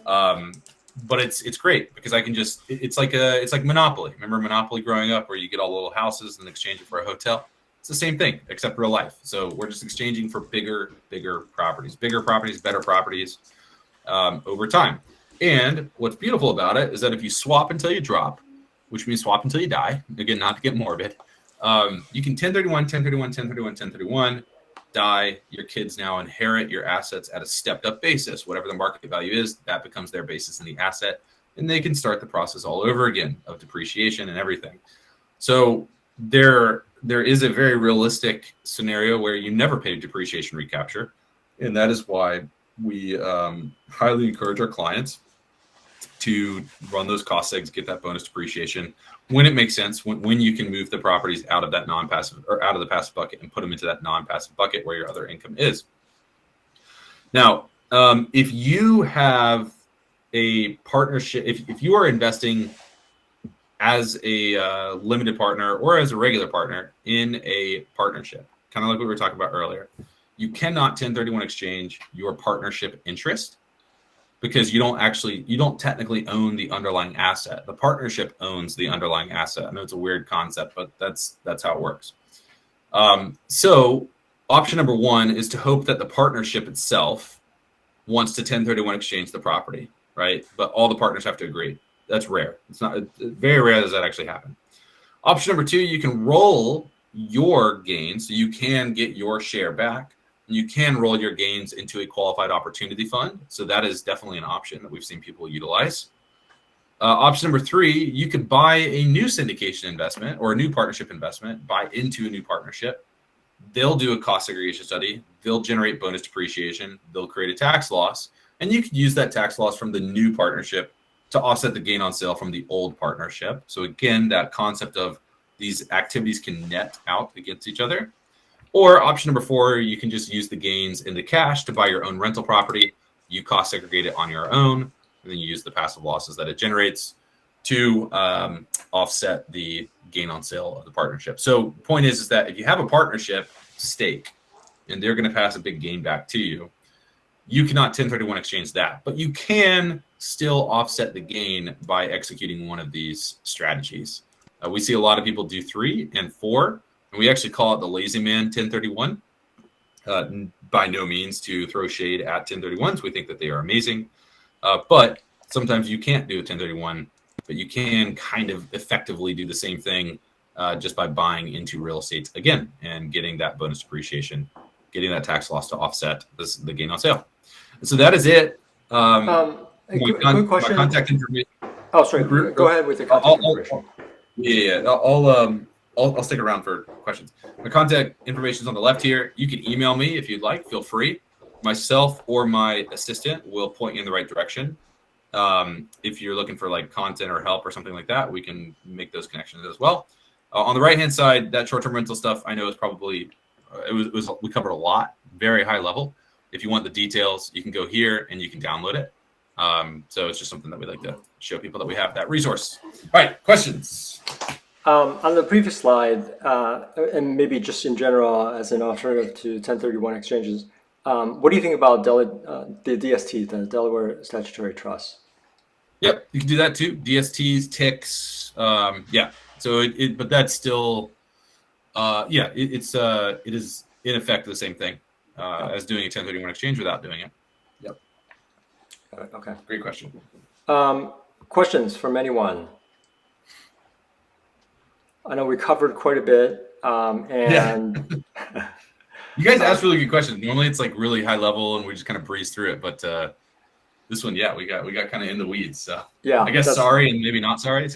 But it's great because I can it's like Monopoly. Remember Monopoly growing up where you get all the little houses and exchange it for a hotel? It's the same thing except real life. So we're just exchanging for bigger properties, better properties over time. And what's beautiful about it is that if you swap until you drop, which means swap until you die, again, not to get morbid, you can 1031, die, your kids now inherit your assets at a stepped up basis. Whatever the market value is, that becomes their basis in the asset, and they can start the process all over again of depreciation and everything. So there is a very realistic scenario where you never pay depreciation recapture, and that is why we highly encourage our clients to run those cost segs, get that bonus depreciation when it makes sense, when you can move the properties out of that non-passive or out of the passive bucket and put them into that non-passive bucket where your other income is. Now, if you have a partnership, if you are investing as a limited partner or as a regular partner in a partnership, kind of like we were talking about earlier, you cannot 1031 exchange your partnership interest because you don't technically own the underlying asset. The partnership owns the underlying asset. I know it's a weird concept, but that's how it works. So option number one is to hope that the partnership itself wants to 1031 exchange the property, right? But all the partners have to agree. That's rare. It's very rare does that actually happen. Option number two, you can roll your gains, so you can get your share back. And you can roll your gains into a qualified opportunity fund. So that is definitely an option that we've seen people utilize. Option number three, you could buy a new syndication investment or a new partnership investment, buy into a new partnership. They'll do a cost segregation study. They'll generate bonus depreciation. They'll create a tax loss. And you can use that tax loss from the new partnership to offset the gain on sale from the old partnership. So again, that concept of these activities can net out against each other. Or option number four, you can just use the gains in the cash to buy your own rental property. You cost segregate it on your own, and then you use the passive losses that it generates to offset the gain on sale of the partnership. So the point is that if you have a partnership stake and they're going to pass a big gain back to you, you cannot 1031 exchange that, but you can still offset the gain by executing one of these strategies. We see a lot of people do 3 and 4. And we actually call it the lazy man 1031. By no means to throw shade at 1031s. We think that they are amazing. But sometimes you can't do a 1031, but you can kind of effectively do the same thing just by buying into real estate again and getting that bonus depreciation, getting that tax loss to offset the gain on sale. And so that is it. Quick question. My contact information. Oh, sorry. Go ahead with the contact information. I'll stick around for questions. My contact information is on the left here. You can email me if you'd like. Feel free. Myself or my assistant will point you in the right direction. If you're looking for like content or help or something like that, we can make those connections as well. On the right-hand side, that short-term rental stuff I know is probably we covered a lot, very high level. If you want the details, you can go here and you can download it. So it's just something that we like to show people that we have that resource. All right, questions. On the previous slide, and maybe just in general as an alternative to 1031 exchanges, what do you think about the DST, the Delaware Statutory Trust? Yep, you can do that too. DSTs, TICs, yeah. So but that's still, it is in effect the same thing as doing a 1031 exchange without doing it. Yep. Okay. Great question. Questions from anyone? I know we covered quite a bit, and you guys asked really good questions. Normally it's like really high level and we just kind of breeze through it, but this one, yeah, we got kind of in the weeds. So yeah, I guess sorry and maybe not sorry.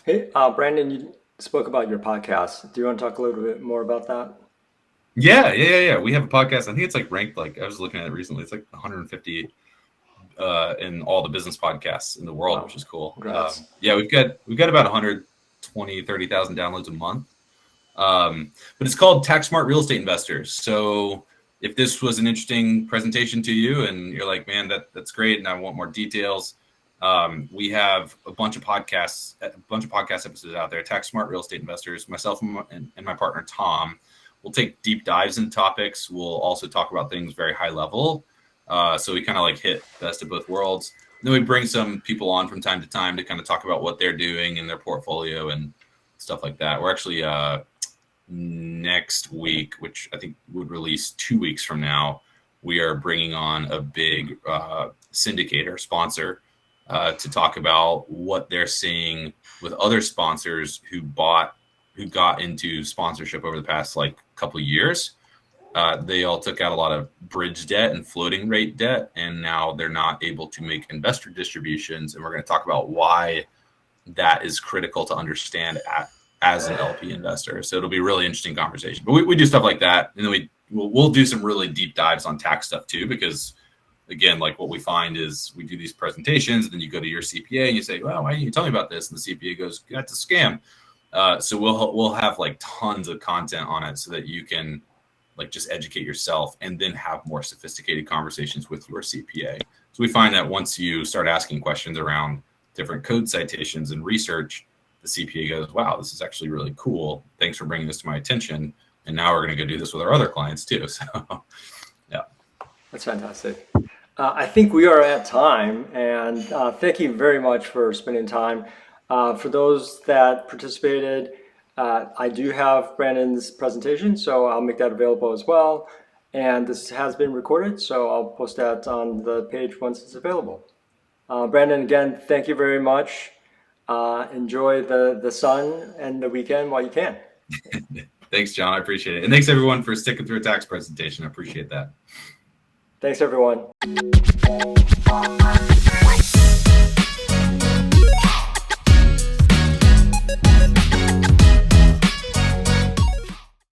Hey, Brandon, you spoke about your podcast. Do you want to talk a little bit more about that? Yeah. We have a podcast. I think it's like ranked, like I was looking at it recently. It's like 150 in all the business podcasts in the world, wow, which is cool. Yeah, we've got about 30,000 downloads a month. But it's called Tax Smart Real Estate Investors. So if this was an interesting presentation to you and you're like, man, that's great, and I want more details, we have a bunch of podcast episodes out there. Tax Smart Real Estate Investors. Myself and my partner Tom will take deep dives in topics. We'll also talk about things very high level. So we kind of like hit best of both worlds. And then we bring some people on from time to time to kind of talk about what they're doing in their portfolio and stuff like that. We're actually next week, which I think would release 2 weeks from now, we are bringing on a big syndicator sponsor to talk about what they're seeing with other sponsors who got into sponsorship over the past like couple of years. They all took out a lot of bridge debt and floating rate debt, and now they're not able to make investor distributions. And we're going to talk about why that is critical to understand as an LP investor. So it'll be a really interesting conversation. But we do stuff like that, and then we'll do some really deep dives on tax stuff too, because again, like what we find is we do these presentations, and then you go to your CPA and you say, well, why didn't you tell me about this? And the CPA goes, that's a scam. So we'll have like tons of content on it so that you can like just educate yourself and then have more sophisticated conversations with your CPA. So we find that once you start asking questions around different code citations and research, the CPA goes, wow, this is actually really cool. Thanks for bringing this to my attention. And now we're going to go do this with our other clients too. So, yeah. That's fantastic. I think we are at time, and thank you very much for spending time. For those that participated, I do have Brandon's presentation, so I'll make that available as well. And this has been recorded, so I'll post that on the page once it's available. Brandon, again, thank you very much. Enjoy the sun and the weekend while you can. Thanks, John. I appreciate it. And thanks, everyone, for sticking through a tax presentation. I appreciate that. Thanks, everyone.